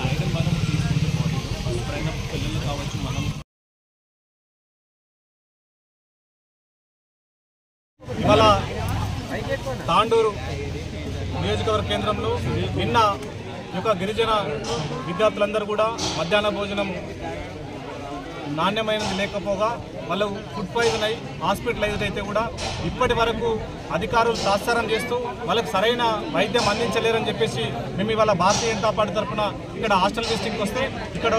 Iron మనం తీసుకుంటే బాడీలో ఎప్పుడైనా పిల్లలు కావచ్చు మనం ఇవాళ తాండూరు నియోజకవర్గ కేంద్రంలో నిన్న గిరిజన విద్యార్థులందరూ కూడా మధ్యాహ్న భోజనం నాణ్యమైనది లేకపోగా వాళ్ళు ఫుడ్ పాయిజన్ అయి హాస్పిటలైజ్ అయితే కూడా ఇప్పటి వరకు అధికారులు తాత్సారం చేస్తూ వాళ్ళకి సరైన వైద్యం అందించలేరని చెప్పేసి మేము ఇవాళ భారతీయ జనతా పార్టీ తరఫున ఇక్కడ హాస్టల్ విజిటింగ్కి వస్తే ఇక్కడ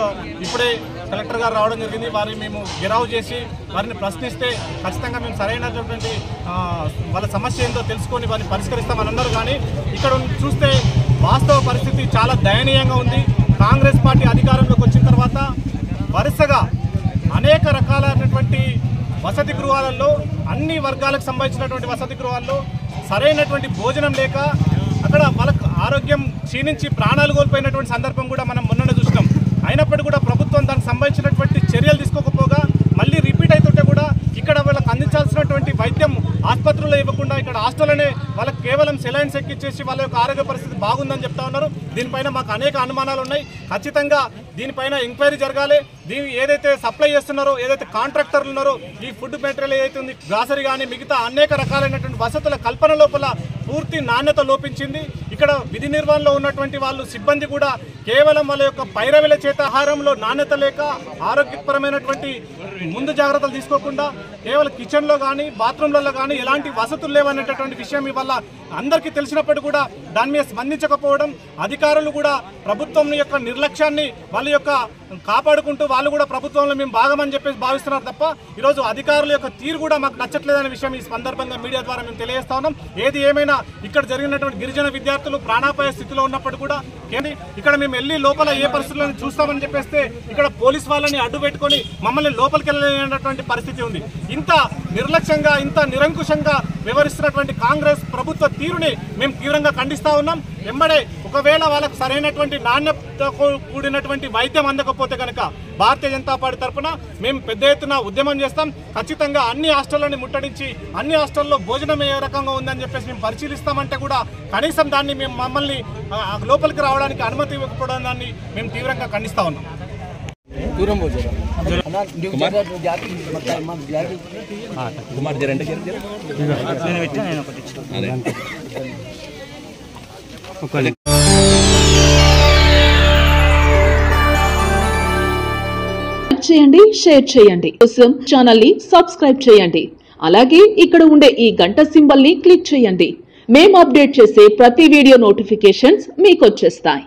ఇప్పుడే కలెక్టర్ గారు రావడం జరిగింది. వారిని మేము గిరావు చేసి వారిని ప్రశ్నిస్తే ఖచ్చితంగా మేము సరైనటువంటి వాళ్ళ సమస్య ఏంటో తెలుసుకొని వారిని పరిష్కరిస్తామని అన్నారు. కానీ ఇక్కడ చూస్తే వాస్తవ పరిస్థితి చాలా దయనీయంగా ఉంది. కాంగ్రెస్ పార్టీ అధికారంలోకి వచ్చిన తర్వాత వరుసగా అనేక రకాలైనటువంటి వసతి గృహాలలో అన్ని వర్గాలకు సంబంధించినటువంటి వసతి గృహాల్లో సరైనటువంటి భోజనం లేక అక్కడ వాళ్ళకు ఆరోగ్యం క్షీణించి ప్రాణాలు కోల్పోయినటువంటి సందర్భం కూడా మనం మొన్ననే చూసినాం. అయినప్పటికీ కూడా ప్రభుత్వం దానికి సంబంధించినటువంటి చర్యలు తీసుకోకపోగా మళ్ళీ రిపీట్ అవుతుంటే కూడా ఇక్కడ వాళ్ళకి అందించాల్సినటువంటి వైద్యం ఆసుపత్రుల్లో ఇవ్వకుండా ఇక్కడ హాస్టల్లోనే వాళ్ళకి కేవలం సెలైన్స్ ఎక్కిచ్చేసి వాళ్ళ యొక్క ఆరోగ్య పరిస్థితి బాగుందని చెప్తా ఉన్నారు. దీనిపైన మాకు అనేక అనుమానాలు ఉన్నాయి. ఖచ్చితంగా దీనిపైన ఎంక్వైరీ జరగాలి. ఏదైతే సప్లై చేస్తున్నారో, ఏదైతే కాంట్రాక్టర్లు ఉన్నారో, ఈ ఫుడ్ మెటీరియల్ ఏదైతే ఉంది, గ్రాసరీ కానీ మిగతా అనేక రకాలైనటువంటి వసతుల కల్పన లోపల పూర్తి నాణ్యత లోపించింది. ఇక్కడ విధి నిర్వహణలో ఉన్నటువంటి వాళ్ళు సిబ్బంది కూడా కేవలం వాళ్ళ యొక్క పైరవిల చేత ఆహారంలో నాణ్యత లేక ఆరోగ్యపరమైనటువంటి ముందు జాగ్రత్తలు తీసుకోకుండా కేవలం కిచెన్లో కానీ బాత్రూంలలో కానీ ఎలాంటి వసతులు లేవనేటటువంటి విషయం ఇవాళ అందరికీ తెలిసినప్పటికీ కూడా దాని మీద స్పందించకపోవడం, అధికారులు కూడా ప్రభుత్వం యొక్క నిర్లక్ష్యాన్ని వాళ్ళ యొక్క కాపాడుకుంటూ వాళ్ళు కూడా ప్రభుత్వంలో మేము భాగమని చెప్పేసి భావిస్తున్నారు తప్ప ఈరోజు అధికారుల యొక్క తీరు కూడా మాకు నచ్చట్లేదనే విషయం ఈ సందర్భంగా మీడియా ద్వారా మేము తెలియజేస్తా ఉన్నాం. ఏది ఏమైనా ఇక్కడ జరిగినటువంటి గిరిజన విద్యార్థులు ప్రాణాపాయ స్థితిలో ఉన్నప్పుడు కూడా ఇక్కడ మేము వెళ్ళి లోపల ఏ పరిస్థితులను చూస్తామని చెప్పేస్తే ఇక్కడ పోలీస్ వాళ్ళని అడ్డు పెట్టుకొని మమ్మల్ని లోపలికి వెళ్ళలేనటువంటి పరిస్థితి ఉంది. ఇంత నిర్లక్ష్యంగా, ఇంత నిరంకుశంగా వ్యవహరిస్తున్నటువంటి కాంగ్రెస్ ప్రభుత్వ తీరుని మేము తీవ్రంగా ఖండిస్తా ఉన్నాం. వెంబడే ఒకవేళ వాళ్ళకు సరైనటువంటి నాణ్యత కూడినటువంటి వైద్యం అందకపోతే కనుక భారతీయ జనతా పార్టీ తరఫున మేము పెద్ద ఎత్తున ఉద్యమం చేస్తాం. ఖచ్చితంగా అన్ని హాస్టళ్లను ముట్టడించి అన్ని హాస్టల్లో భోజనం ఏ రకంగా ఉందని చెప్పేసి మేము పరిశీలిస్తామంటే కూడా కనీసం దాన్ని మేము మమ్మల్ని లోపలికి రావడానికి అనుమతి ఇవ్వకపోవడం దాన్ని మేము తీవ్రంగా ఖండిస్తా ఉన్నాం. చేయండి, షేర్ చేయండి, కోసం ఛానల్ ని సబ్స్క్రైబ్ చేయండి. అలాగే ఇక్కడ ఉండే ఈ గంట సింబల్ ని క్లిక్ చేయండి. మేము అప్డేట్ చేసే ప్రతి వీడియో నోటిఫికేషన్స్ మీకు వచ్చేస్తాయి.